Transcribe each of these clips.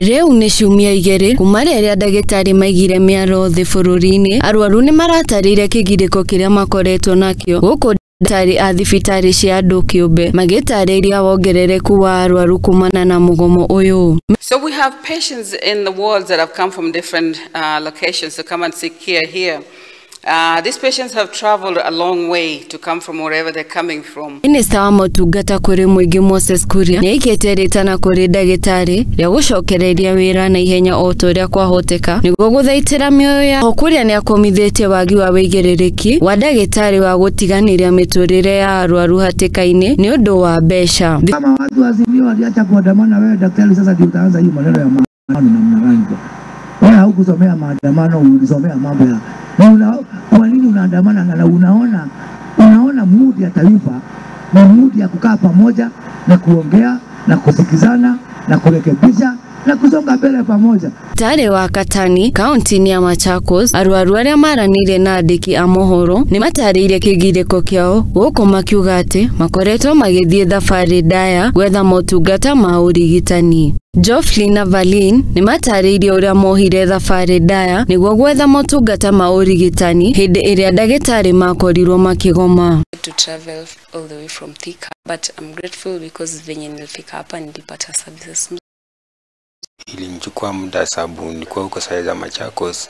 Reu ni ciumia igiri kuma riria ndagitari maigire miaro thi bururi-ini arwaru ni maratarire kigiriko kiria makoretwo nakio guku ndagitari a thibitari cia andu kiumbe magitariria wongerereku wa arwaru kumana na mugomo uyu. So we have patients in the wards that have come from different locations to come and seek care here. These patients have traveled a long way to come from wherever they're coming from. Minister wa motungata kuri muingi Moses Kuria ni iketeretana kuri ndagitari ria gucokereria wira na ihenya o toria kwahoteka niguo guthaitira mioyo ya Kuria ni akomithitie wagi wa wigirereki wa ndagitari wa gutiganiria miturire ya arwaru hatikaini ni undu wa besha. Kama watu wazimio waliacha kuandamana, wewe daktari sasa ndio utaanza hii maneno ya maandamano namna gani? Wewe haukusomea maandamano, ulisomea mambo ya kwa nini unaandamana? Na unaona mood ya taifa ni mood ya kukaa pamoja na kuongea na kusikizana na kurekebisha na kusonga mbele pamoja. Tare wa Katani kaunti ya Machakos arwaru aria maranire na andiki a mohoro ni matarire kigiriko kiao guku makiuga ati makoretwo magithie thabari ndaya gwetha motungata ma Urigitani. Geoffrey na Valin ni mataririe uria mohire thabari ndaya niguo gwetha motungata ma Urigitani hindi iria ndagitari makorirwo makigoma. To travel all the way from Thika, but I'm grateful because venye nilifika hapa nilipata services. Ilinichukua muda sababu nilikuwa huko saa za Machakos,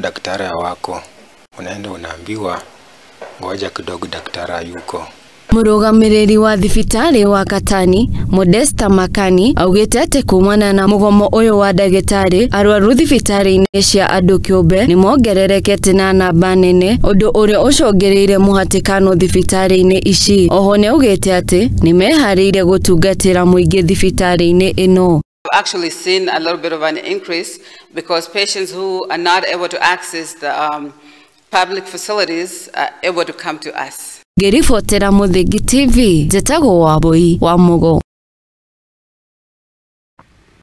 daktari wako unaenda unaambiwa ngoja kidogo daktari hayuko. Murugamiriri wa thibitari wa Katani Modesta Makani augite ati kumana na mugomo uyu wa ndagitari arwaru thibitari-ini cia andu kiumbe ni mongererekete na namba nene undu uria ucungireire muhatikano thibitari-ini ici. Oho ni augite ati ni meharire gutungatira muingi thibitari-ini ino. I've actually seen a little bit of an increase because patients who are not able to access the public facilities are able to come to us. Ngiribotera Muthigi TV, njetago wa Boi wa Mugo.